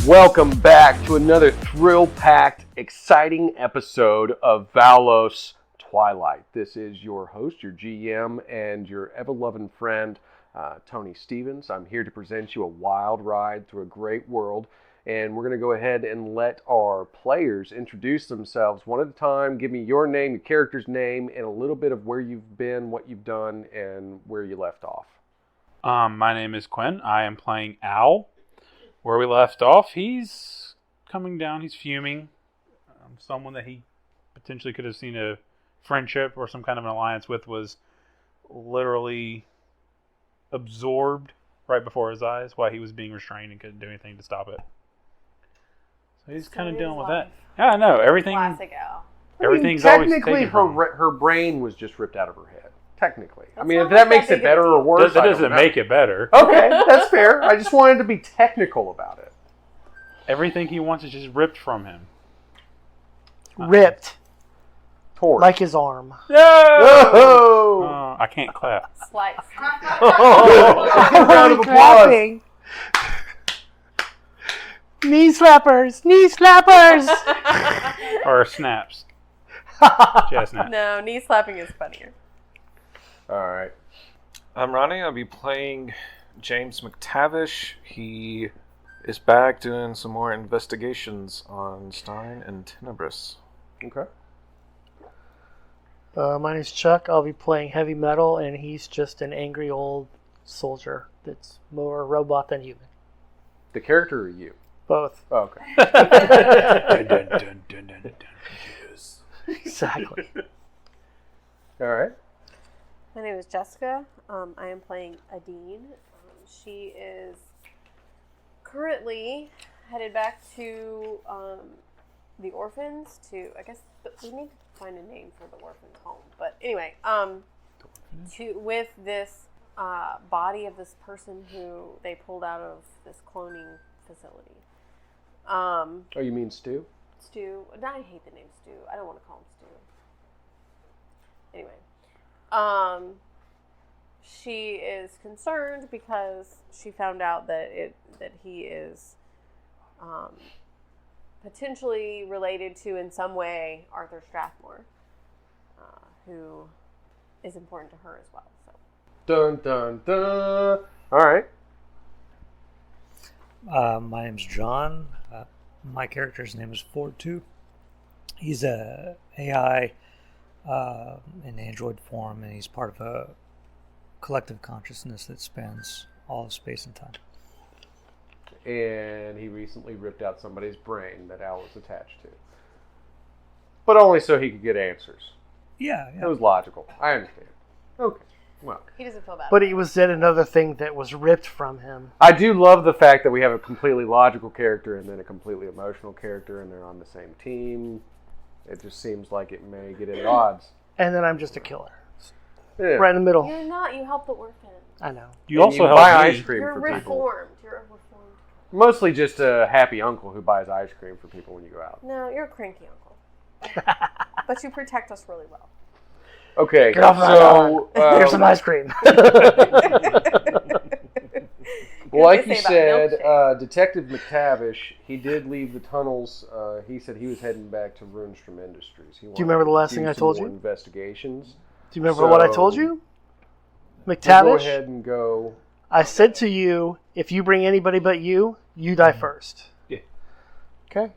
Welcome back to another thrill-packed, exciting episode of Valos Twilight. This is your host, your GM, and your ever-loving friend, Tony Stevens. I'm here to present you a wild ride through a great world, and we're going to go ahead and let our players introduce themselves one at a time. Give me your name, your character's name, and a little bit of where you've been, what you've done, and where you left off. My name is Quinn. I am playing Al. Where we left off, he's coming down. He's fuming. Someone that he potentially could have seen a friendship or some kind of an alliance with was literally absorbed right before his eyes while he was being restrained and couldn't do anything to stop it. So he's kind of dealing with that. Yeah, I know. Everything. Classic Al. Everything's technically, always taken her brain was just ripped out of her head. Technically. I mean, if that makes it better or worse, that doesn't make it better. Okay, that's fair. I just wanted to be technical about it. Everything he wants is just ripped from him. Ripped. Torn. Like his arm. No! Oh! I can't clap. Slice. Round of applause. Clapping. Knee slappers! Knee slappers! Or snaps. Chest snap. No, knee slapping is funnier. All right. I'm Ronnie. I'll be playing James McTavish. He is back doing some more investigations on Stein and Tenebris. Okay. My name's Chuck. I'll be playing heavy metal, and he's just an angry old soldier that's more robot than human. The character or you? Both. Oh, okay. Dun, dun, dun, dun, dun, dun. Yes. Exactly. All right. My name is Jessica. I am playing Adeen. She is currently headed back to the orphans to, I guess, we need to find a name for the orphans home. But anyway, with this body of this person who they pulled out of this cloning facility. Oh, you mean Stu? Stu. I hate the name Stu. I don't want to call him Stu. Anyway. She is concerned because she found out that he is potentially related to, in some way, Arthur Strathmore, who is important to her as well. So. Dun, dun, dun. All right. My name's John. My character's name is Ford2. He's a AI in android form, and he's part of a collective consciousness that spans all of space and time. And he recently ripped out somebody's brain that Al was attached to. But only so he could get answers. Yeah. It was logical. I understand. Okay. Well, He doesn't feel bad. But he was yet another thing that was ripped from him. I do love the fact that we have a completely logical character and then a completely emotional character, and they're on the same team. It just seems like it may get at odds. And then I'm just a killer. Yeah. Right in the middle. You're not. You help the orphan. I know. You also buy help ice me. cream You're for people. reformed. You're a reformed. Mostly just a happy uncle who buys ice cream for people when you go out. No, you're a cranky uncle. But you protect us really well. Okay, Get off my so lawn. Here's some ice cream. like They you say about said, Detective McTavish, he did leave the tunnels. He said he was heading back to Runestrom Industries. He Do you remember the last wanted to thing do I some told more you? Investigations. Do you remember what I told you? McTavish? Go ahead and go. I said to you, if you bring anybody but you, you die first. Yeah. Okay.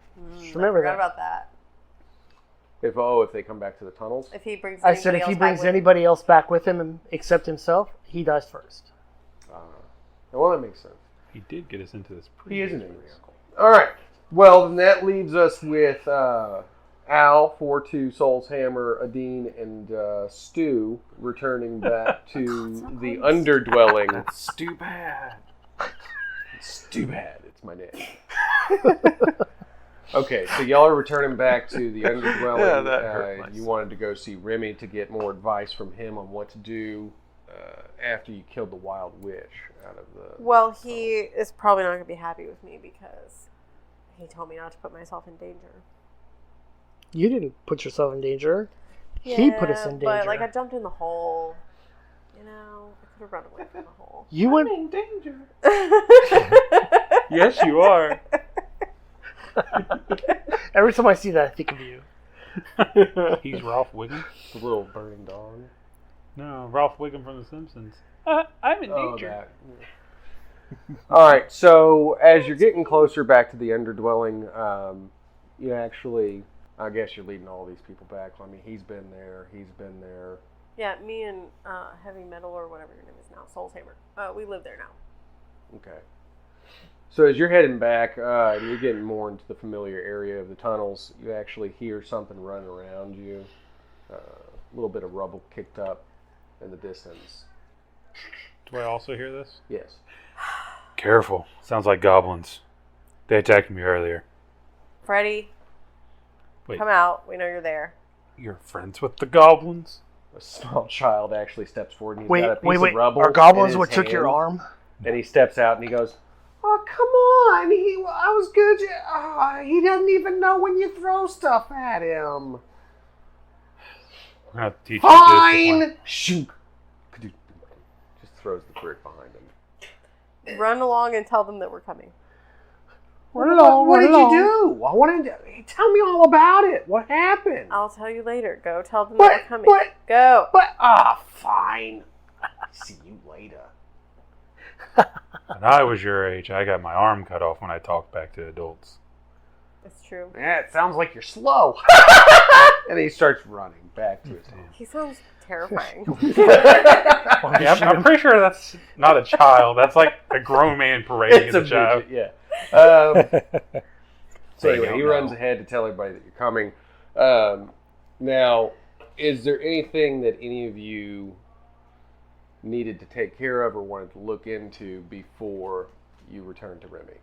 Remember I forgot that. about that. If they come back to the tunnels. If he brings. I said if he brings anybody else back with him except himself, he dies first. Well, that makes sense. He did get us into this. He is an angry uncle. All right. Well, then that leaves us with Al, 4-2, Soul's Hammer, Adeen, and Stu returning back to the underdwelling. Stu Bad. Stupid. It's my name. Okay, so y'all are returning back to the underdwelling. Yeah, that hurt myself. You wanted to go see Remmy to get more advice from him on what to do after you killed the wild witch out of the... Well, he is probably not going to be happy with me because he told me not to put myself in danger. You didn't put yourself in danger. He put us in danger. But, like, I jumped in the hole. You know, I could have run away from the hole. You went... in danger. Yes, you are. Every time I see that, I think of you. He's Ralph Wiggum. The little burning dog. No, Ralph Wiggum from The Simpsons. I'm in danger. That. All right, so as you're getting closer back to the underdwelling, you actually, I guess you're leading all these people back. I mean, he's been there. Yeah, me and Heavy Metal, or whatever your name is now, Soul Saber, we live there now. Okay. So as you're heading back, and you're getting more into the familiar area of the tunnels, you actually hear something running around you. A little bit of rubble kicked up in the distance. Do I also hear this? Yes. Careful. Sounds like goblins. They attacked me earlier. Freddy, Wait. come out. We know you're there. You're friends with the goblins? A small child actually steps forward and he's got a piece Wait. of rubble. Are goblins in what his took your hand. arm? And he steps out and he goes, "Oh, come on. I was good. He doesn't even know when you throw stuff at him." We're going to have to teach you discipline. Fine. Shoot. Just throws the brick behind him. Run along and tell them that we're coming. What did you do? I wanted to tell me all about it. What happened? I'll tell you later. Go tell them that we're coming. Go. Fine. See you later. When I was your age, I got my arm cut off when I talked back to adults. It's true. Yeah, it sounds like you're slow. And he starts running back to his home. He sounds terrifying. Yeah, I'm pretty sure that's not a child. That's like a grown man parading It's as a child. midget, yeah. So They anyway, don't he know. runs ahead to tell everybody that you're coming. Now, is there anything that any of you needed to take care of or wanted to look into before you return to Remmy?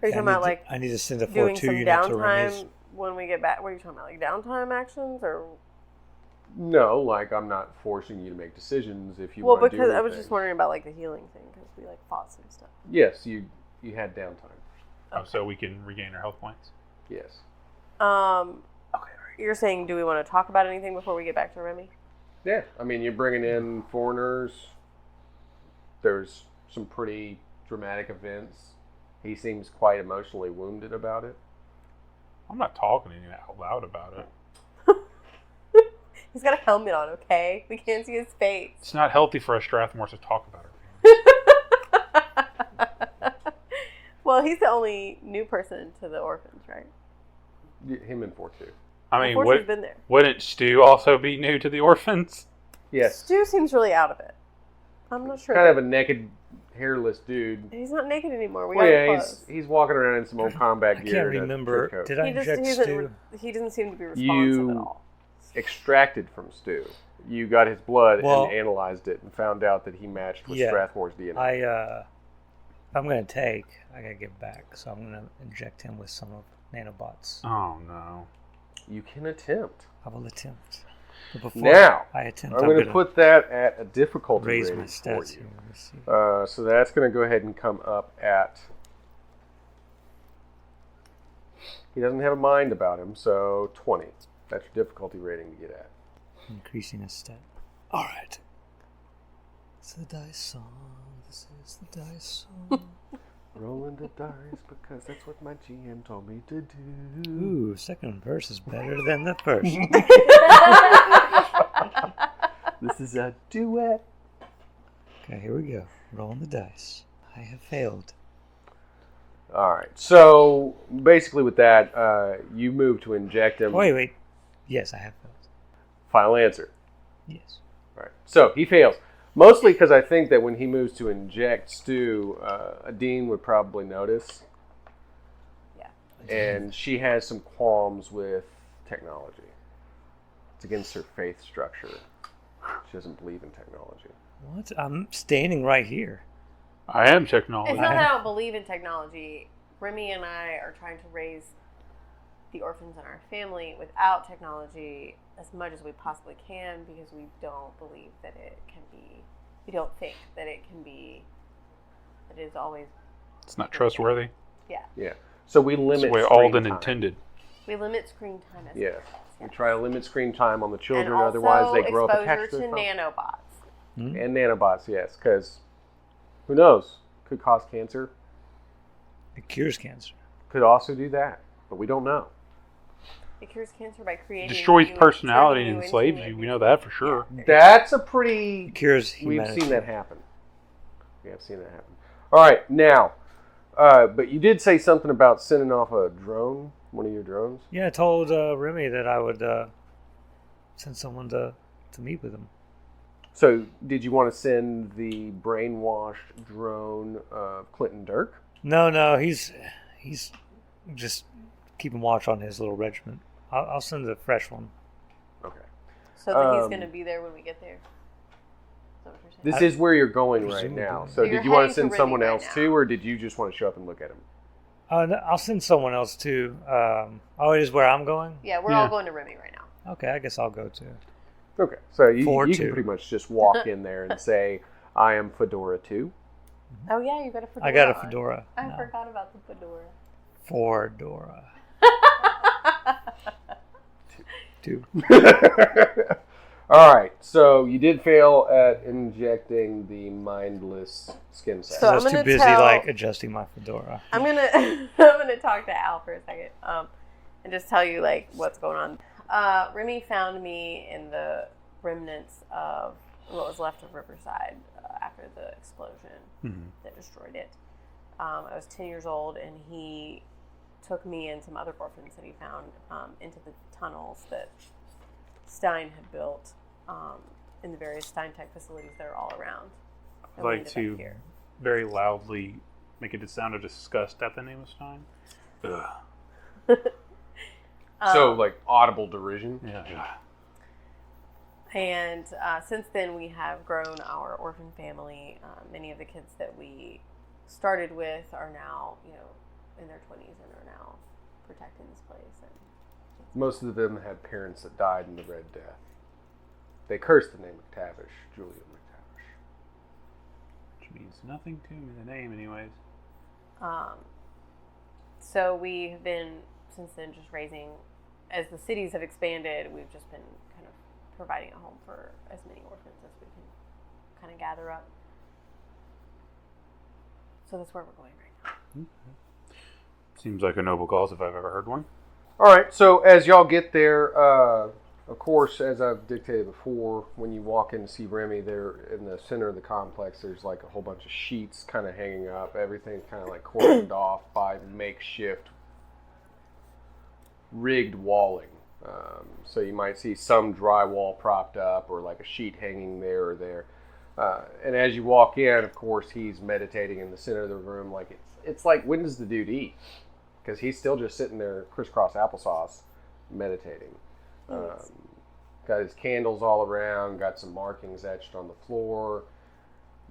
Are you talking about like I need to send a doing 4-2 some unit to Remy's. downtime when we get back? What are you talking about? Like downtime actions or? No, like I'm not forcing you to make decisions if you Well, want to do because I anything. was just wondering about like the healing thing because we like fought some stuff. Yes, you had downtime. Oh, so we can regain our health points. Yes. You're saying, do we want to talk about anything before we get back to Remmy? Yeah, I mean, you're bringing in foreigners. There's some pretty dramatic events. He seems quite emotionally wounded about it. I'm not talking to you out loud about it. He's got a helmet on, okay? We can't see his face. It's not healthy for us Strathmores to talk about our feelings. Well, he's the only new person to the orphans, right? Him and 4-2. I mean, Unfortunately, he's been there. wouldn't Stu also be new to the orphans? Yes. Stu seems really out of it. I'm not sure. Kind of a naked, hairless dude. He's not naked anymore. We Well, got yeah, him clothes. he's walking around in some old combat I gear. can't and a remember. fur coat. Did I inject Stu? He doesn't seem to be responsive at all. Extracted from Stu. You got his blood Well, and analyzed it and found out that he matched with yeah, Strathmore's DNA. I'm going to take, I got to give back, so I'm going to inject him with some of nanobots. Oh, no. You can attempt. I will attempt. But before Now, I attempt, I'm going to put that at a difficulty raise rating my for stats you. here. Let me see. So that's going to go ahead and come up at... He doesn't have a mind about him, so 20. That's your difficulty rating to get at. Increasing a stat. All right. It's the dice song. This is the dice song. Rolling the dice because that's what my GM told me to do. Ooh, second verse is better than the first. This is a duet. Okay, here we go. Rolling the dice. I have failed. All right. So basically, with that, you move to inject him. Wait. Yes, I have failed. Final answer. Yes. All right. So he fails. Mostly because I think that when he moves to inject Stu, Adeen would probably notice. Yeah. And she has some qualms with technology. It's against her faith structure. She doesn't believe in technology. What? I'm standing right here. I am technology. It's not that I don't believe in technology. Remy and I are trying to raise the orphans in our family without technology as much as we possibly can because we don't believe that it can be, we don't think that it can be, that it is always. It's not trustworthy. Yeah. Yeah. So we limit That's the way screen Alden time. intended. We limit screen time as Yeah. much as We possible. try to limit screen time on the children, And also otherwise they grow up exposure attached to to their phone. nanobots. Hmm? And nanobots, yes, because who knows? Could cause cancer. It cures cancer. Could also do that, but we don't know. It cures cancer by creating... Destroys you personality turning and you enslaves into you. a- We know that for sure. That's a pretty... Cures We've humanity. seen that happen. We have seen that happen. All right, now, but you did say something about sending off a drone, one of your drones. Yeah, I told Remy that I would send someone to meet with him. So, did you want to send the brainwashed drone of Clinton Dirk? No, he's just keeping watch on his little regiment. I'll send a fresh one. Okay. So that he's going to be there when we get there. Is that what you're saying? This is where you're going right Presumably. now. So So, you're did you want to heading send to someone Remmy right else now. too, or did you just want to show up and look at him? No, I'll send someone else too. It is where I'm going? Yeah, we're Yeah. all going to Remmy right now. Okay, I guess I'll go too. Okay. So, you For can two. pretty much just walk in there and say, I am Fedora 2. Oh, yeah, you got a fedora I got a on. fedora. I now. forgot about the fedora. Fedora. Two. All right. So you did fail at injecting the mindless skin sac. So I I'm was too gonna busy tell- adjusting my fedora. I'm gonna talk to Al for a second, and just tell you what's going on. Remy found me in the remnants of what was left of Riverside after the explosion that destroyed it. I was 10 years old, and he took me and some other orphans that he found into the tunnels that Stein had built in the various Stein-tech facilities that are all around. I'd And we like ended up to here. very loudly make a sound of disgust at the name of Stein. Ugh. So like audible derision. Yeah. And since then, we have grown our orphan family. Many of the kids that we started with are now, in their 20s and are now protecting this place. And Most of them had parents that died in the Red Death. They cursed the name McTavish, Julian McTavish. Which means nothing to me, the name anyways. So we've been, since then, just raising, as the cities have expanded, we've just been kind of providing a home for as many orphans as we can kind of gather up. So that's where we're going right now. Seems like a noble cause if I've ever heard one. All right, so as y'all get there, of course, as I've dictated before, when you walk in to see Remy, there in the center of the complex, there's like a whole bunch of sheets kind of hanging up. Everything's kind of like cordoned off by makeshift rigged walling. So you might see some drywall propped up or like a sheet hanging there or there. And as you walk in, of course, he's meditating in the center of the room. Like it's like, when does the dude eat? Because he's still just sitting there crisscross applesauce meditating. Got his candles all around, got some markings etched on the floor.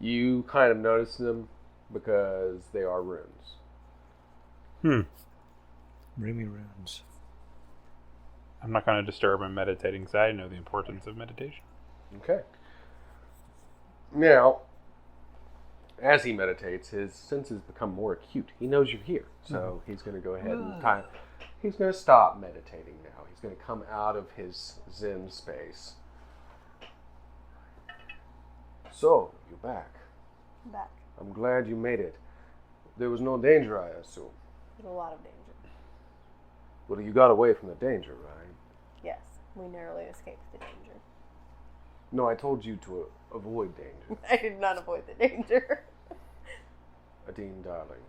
You kind of notice them because they are runes. Remy runes. I'm not going to disturb him meditating because I know the importance of meditation. Okay. Now, as he meditates, his senses become more acute. He knows you're here, so he's going to go ahead and he's going to stop meditating now. He's going to come out of his Zen space. So, you're back. I'm back. I'm glad you made it. There was no danger, I assume. There's a lot of danger. Well, you got away from the danger, right? Yes, we narrowly escaped the danger. No, I told you to avoid danger. I did not avoid the danger. Adeen, darling,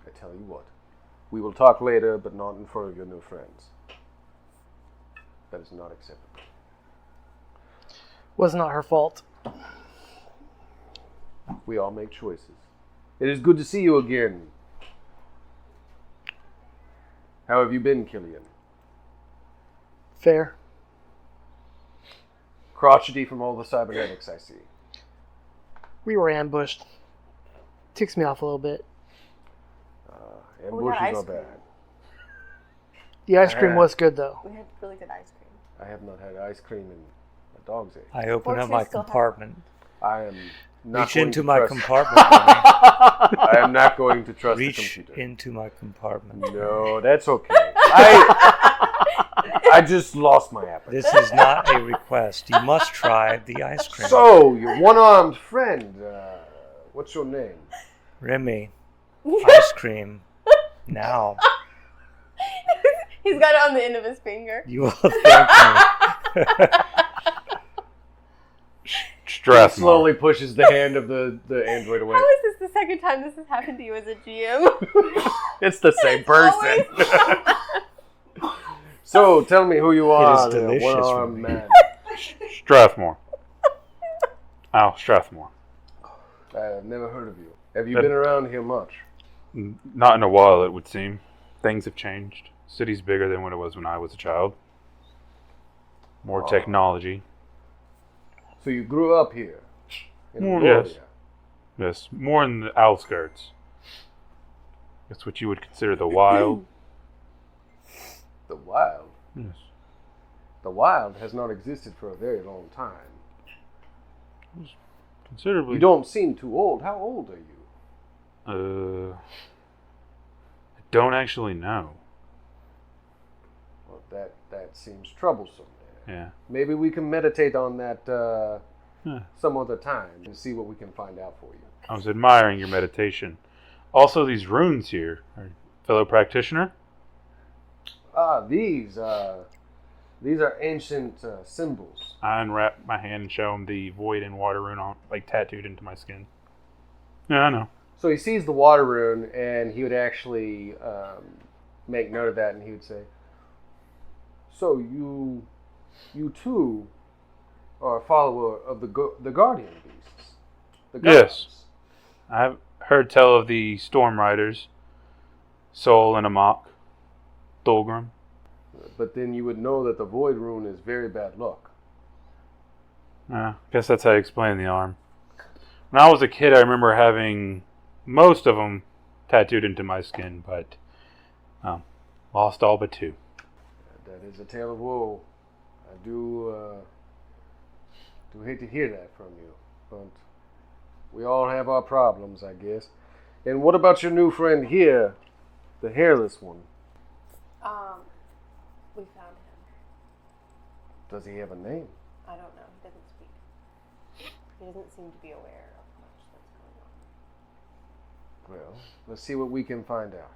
I tell you what. We will talk later, but not in front of your new friends. That is not acceptable. Was not her fault. We all make choices. It is good to see you again. How have you been, Killian? Fair. Crotchety from all the cybernetics I see. We were ambushed. Ticks me off a little bit. We Ambush got is ice not cream. bad. The ice cream was good, though. We had really good ice cream. I have not had ice cream in a dog's age. I open up Fortunately, my still have- compartment. I am not Reach going into to my trust- compartment. Remy. I am not going to trust the Reach computer. into my compartment. No, that's okay. I just lost my appetite. This is not a request. You must try the ice cream. So, your one-armed friend, what's your name? Remy, ice cream Now He's got it on the end of his finger. you will thank me. Strathmore. Slowly pushes the hand of the android away. How is this the second time this has happened to you as a GM? It's the same person. So, tell me who you are. It is delicious, One-armed Remmy. man. Strathmore. Al Strathmore. I've never heard of you. Have you been around here much? Not in a while, it would seem. Things have changed. City's bigger than what it was when I was a child. More technology. So you grew up here? In Yes. Florida? Yes, more in the outskirts. That's what you would consider the wild. The wild? Yes. The wild has not existed for a very long time. Considerably. You don't seem too old. How old are you? I don't actually know. Well, that seems troublesome. Yeah. Maybe we can meditate on that Yeah. some other time and see what we can find out for you. I was admiring your meditation. Also, these runes here, fellow practitioner. These are ancient symbols. I unwrap my hand and show him the void and water rune on, like tattooed into my skin. Yeah, I know. So he sees the water rune, and he would actually make note of that, and he would say, "So you too are a follower of the guardian beasts." The Yes. gods. I've heard tell of the Storm Riders, Soul and Amok, Thulgrim. But then you would know that the void rune is very bad luck. I guess that's how you explain the arm. When I was a kid, I remember having most of them tattooed into my skin, but lost all but two. That is a tale of woe. I do hate to hear that from you, but we all have our problems, I guess. And what about your new friend here, the hairless one? We found him. Does he have a name? I don't know. He doesn't speak. He doesn't seem to be aware of much that's going on. Well, let's see what we can find out.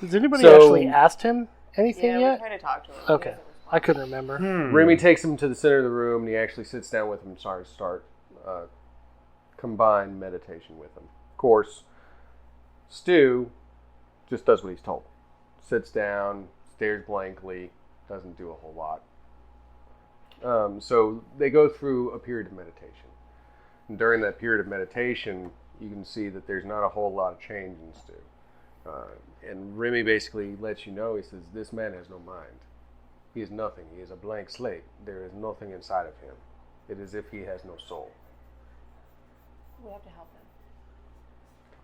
Has anybody So- actually asked him anything Yeah, we yet? tried to talk to him. Okay. He doesn't respond. I couldn't remember. Remy takes him to the center of the room, and he actually sits down with him and start combined meditation with him. Of course, Stu just does what he's told. Sits down, stares blankly, doesn't do a whole lot. So they go through a period of meditation. And during that period of meditation, you can see that there's not a whole lot of change in Stu. And Remy basically lets you know, he says, this man has no mind. He is nothing. He is a blank slate. There is nothing inside of him. It is as if he has no soul. We have to help him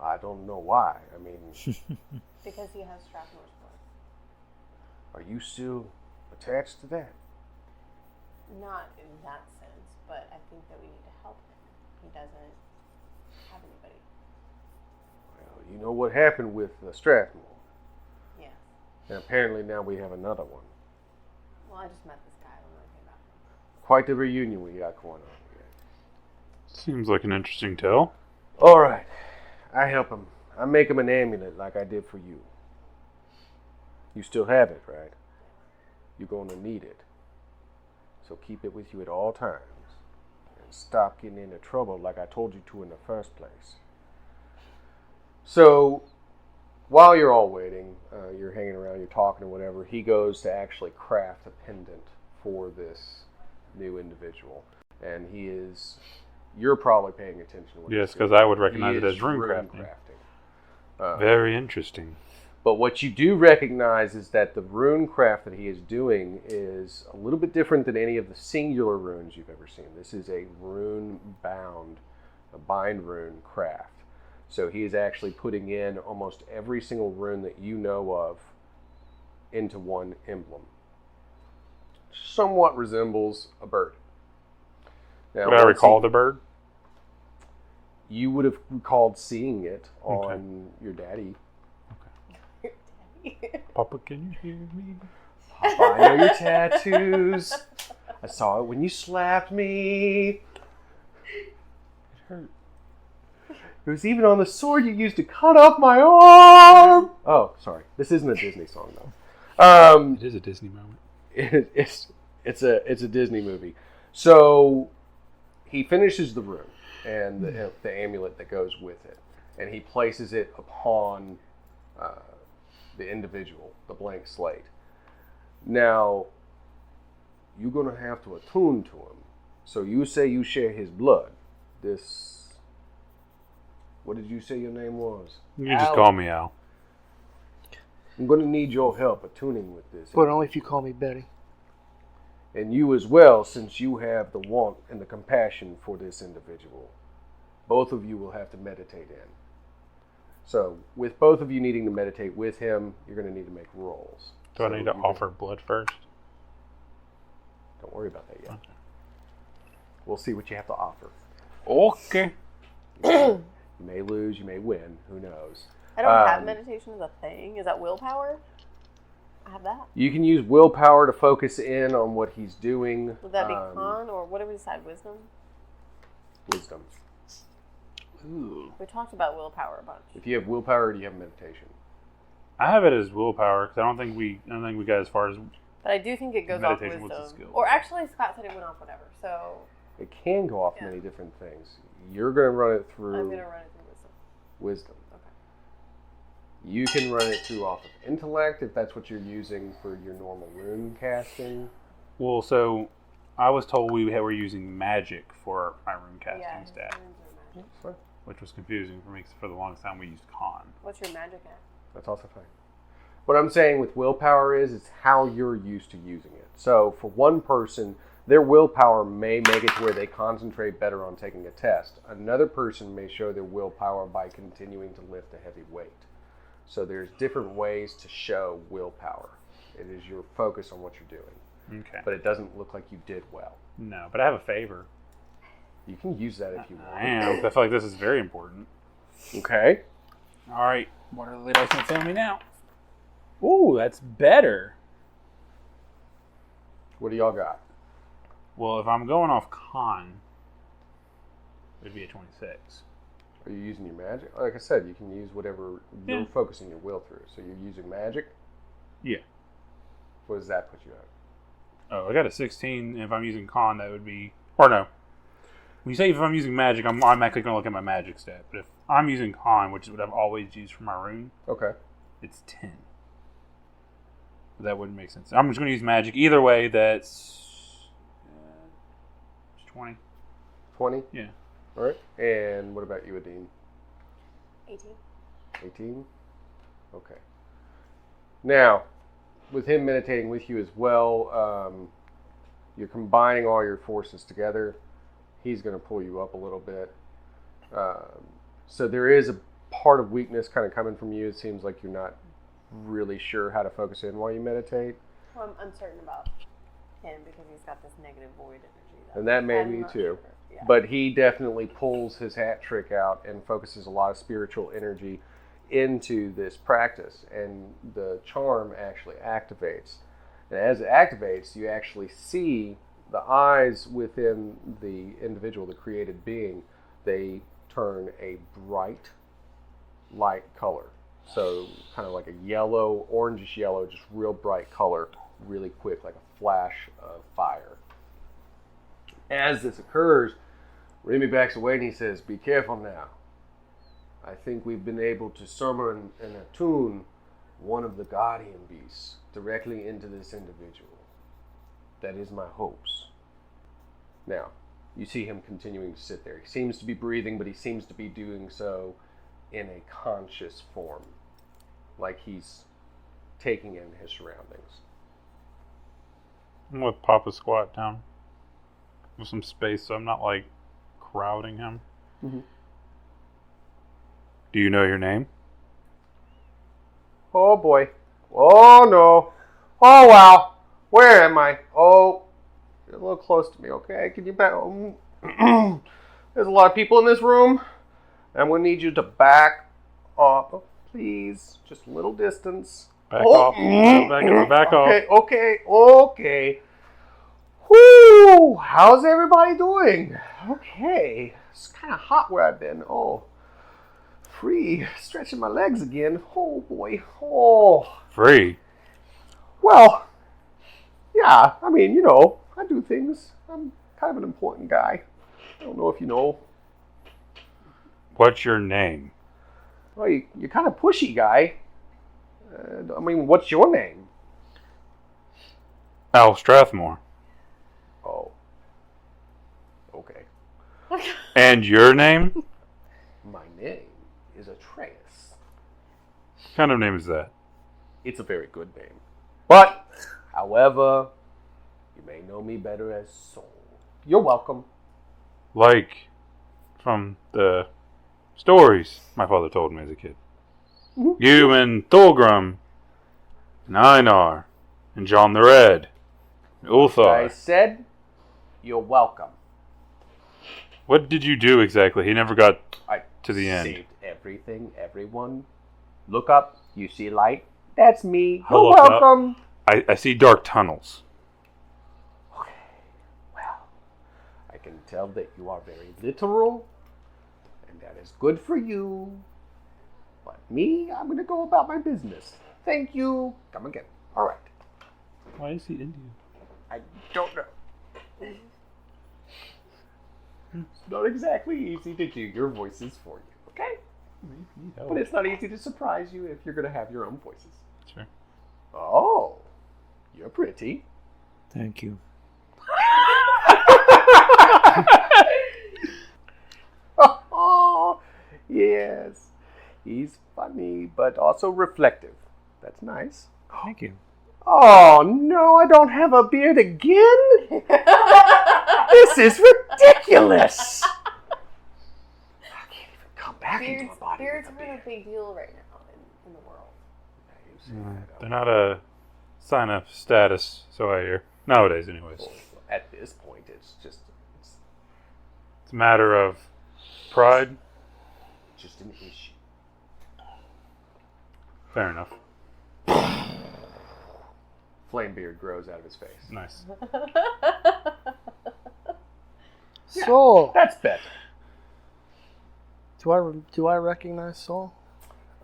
I don't know why. I mean, because he has Strathmore's blood. are you still attached to that? Not in that sense, but I think that we need to help him. He doesn't have anybody. Well, you know what happened with Strathmore. Yeah. And apparently now we have another one. Well, I just met this guy. I don't know anything about him. Quite the reunion we got going on here. Seems like an interesting tale. All right. I help him. I make him an amulet like I did for you. You still have it, right? You're going to need it. So keep it with you at all times. And stop getting into trouble like I told you to in the first place. So, while you're all waiting, you're hanging around, you're talking or whatever, he goes to actually craft a pendant for this new individual. And you're probably paying attention to what Yes, he's doing. because I would recognize He it is as rune rune crafting. crafting. Very interesting. But what you do recognize is that the rune craft that he is doing is a little bit different than any of the singular runes you've ever seen. This is a bind rune craft. So he is actually putting in almost every single rune that you know of into one emblem. Somewhat resembles a bird. Now, Would I once recall the bird? You would have recalled seeing it on your daddy. Papa, can you hear me? Papa, I know your tattoos. I saw it when you slapped me. It hurt. It was even on the sword you used to cut off my arm. Oh, sorry. This isn't a Disney song, though. It is a Disney moment. It's a Disney movie. So he finishes the room and the amulet that goes with it, and he places it upon the individual, the blank slate. Now, you're going to have to attune to him. So you say you share his blood. What did you say your name was? You can just call me Al. I'm going to need your help attuning with this. But only if you call me Betty. And you as well, since you have the want and the compassion for this individual. Both of you will have to meditate in. So, with both of you needing to meditate with him, you're going to need to make rolls. Do I need to offer blood first? Don't worry about that yet. Okay. We'll see what you have to offer. Okay. You may lose, you may win. Who knows? I don't have meditation as a thing. Is that willpower? I have that. You can use willpower to focus in on what he's doing. Would that be con, or what did we decide? Wisdom? Wisdom. Ooh. We talked about willpower a bunch. If you have willpower, do you have meditation? I have it as willpower because I don't think we got as far as. But I do think it goes off meditation was a wisdom. skill. Or actually, Scott said it went off whatever. So it can go off many different things. You're going to run it through. I'm going to run it through wisdom. Wisdom. Okay. You can run it through off of intellect if that's what you're using for your normal rune casting. Well, so I was told we were using magic for my rune casting stat, which was confusing for me because for the longest time we used con. What's your magic at? That's also fine. What I'm saying with willpower is how you're used to using it. So for one person, their willpower may make it to where they concentrate better on taking a test. Another person may show their willpower by continuing to lift a heavy weight. So there's different ways to show willpower. It is your focus on what you're doing. Okay. But it doesn't look like you did well. No, but I have a favor. You can use that if you want. I am. I feel like this is very important. Okay. All right. What are the dice going to tell me now? Ooh, that's better. What do y'all got? Well, if I'm going off con, it would be a 26. Are you using your magic? Like I said, you can use whatever you're focusing your will through. So you're using magic? Yeah. What does that put you at? Oh, I got a 16. If I'm using con, that would be... Or no. When you say if I'm using magic, I'm automatically going to look at my magic stat. But if I'm using con, which is what I've always used for my rune, okay, it's 10. That wouldn't make sense. I'm just going to use magic. Either way, that's 20. 20? Yeah. All right. And what about you, Adeen? 18. 18? Okay. Now, with him meditating with you as well, you're combining all your forces together. He's going to pull you up a little bit. So there is a part of weakness kind of coming from you. It seems like you're not really sure how to focus in while you meditate. Well, I'm uncertain about him because he's got this negative void energy. And that may be too. Sure. Yeah. But he definitely pulls his hat trick out and focuses a lot of spiritual energy into this practice. And the charm actually activates. And as it activates, you actually see the eyes within the individual, the created being, they turn a bright light color. So kind of like a yellow, orangish yellow, just real bright color, really quick, like a flash of fire. As this occurs, Remmy backs away and he says, "Be careful now. I think we've been able to summon and attune one of the guardian beasts directly into this individual. That is my hopes." Now, you see him continuing to sit there. He seems to be breathing, but he seems to be doing so in a conscious form, like he's taking in his surroundings. I'm going to pop a squat down with some space so I'm not like crowding him. Mm-hmm. Do you know your name? Oh boy. Oh no. Oh wow. Where am I? Oh, you're a little close to me, okay? Can you back? There's a lot of people in this room. I'm going to need you to back up, please. Just a little distance. Back off. Back off. Okay. Whoo! How's everybody doing? Okay. It's kind of hot where I've been. Oh. free. Stretching my legs again. Oh, boy. Oh. Free? Well, yeah. I mean, I do things. I'm kind of an important guy. I don't know if you know. What's your name? Well, you're kind of pushy, guy. I mean, what's your name? Al Strathmore. Oh. Okay. And your name? My name is Atreus. What kind of name is that? It's a very good name. But, however, you may know me better as Soul. You're welcome. Like from the stories my father told me as a kid. Mm-hmm. You and Thorgrim and Einar and John the Red and Ulthar. I said, you're welcome. What did you do exactly? He never got I to the end. saved everything, everyone. Look up, you see light. That's me. I'll You're look up. welcome. I see dark tunnels. Okay, well, I can tell that you are very literal, and that is good for you. But me, I'm going to go about my business. Thank you. Come again. All right. Why is he Indian? I don't know. It's not exactly easy to do your voices for you, okay? But it's not easy to surprise you if you're going to have your own voices. Sure. Oh, you're pretty. Thank you. Oh, yes. He's funny, but also reflective. That's nice. Thank you. Oh, no, I don't have a beard again? This is ridiculous. I can't even come back into a body. Beards with a are beard. a big deal right now in the world. They're not a sign of status, so I hear. Nowadays, anyways. Well, at this point, it's It's a matter of pride. just an issue. Fair enough. Flamebeard grows out of his face. Nice. Soul. That's better. Do I recognize Soul?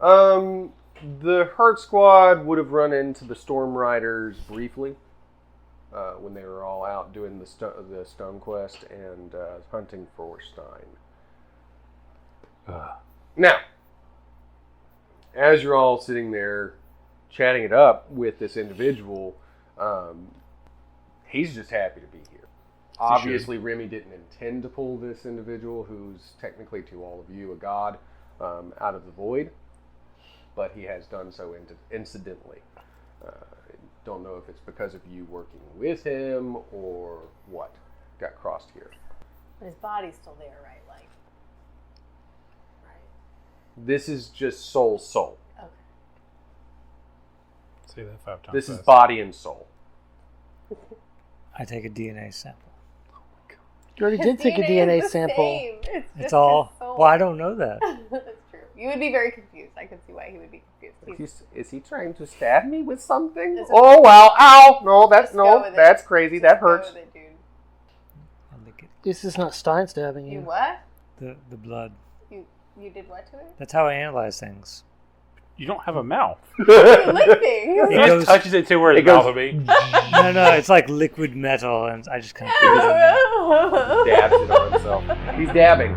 The Hurt Squad would have run into the Storm Riders briefly when they were all out doing the Stone Quest and hunting for Stein. Now, as you're all sitting there chatting it up with this individual, he's just happy to be here. Obviously, Remmy didn't intend to pull this individual, who's technically to all of you a god, out of the void, but he has done so incidentally. Don't know if it's because of you working with him or what got crossed here. But his body's still there, right? Like, right. This is just soul. Okay. Say that 5 times. This is fast. body and soul. I take a DNA sample. You already did take a DNA sample. It's all. Well, I don't know that. That's true. You would be very confused. I could see why he would be confused. Is he trying to stab me with something? It's Oh wow! Ow! No, Just go with it. that's crazy. Just That go hurts. with it, dude. I'll lick it. This is not Stein stabbing You you. what? The blood. You did what to it? That's how I analyze things. You don't have a mouth. You lick things. He It just goes- touches it to where his it goes- mouth would be. No, it's like liquid metal, and I just kind of put it in there. Dabs it on himself. He's dabbing.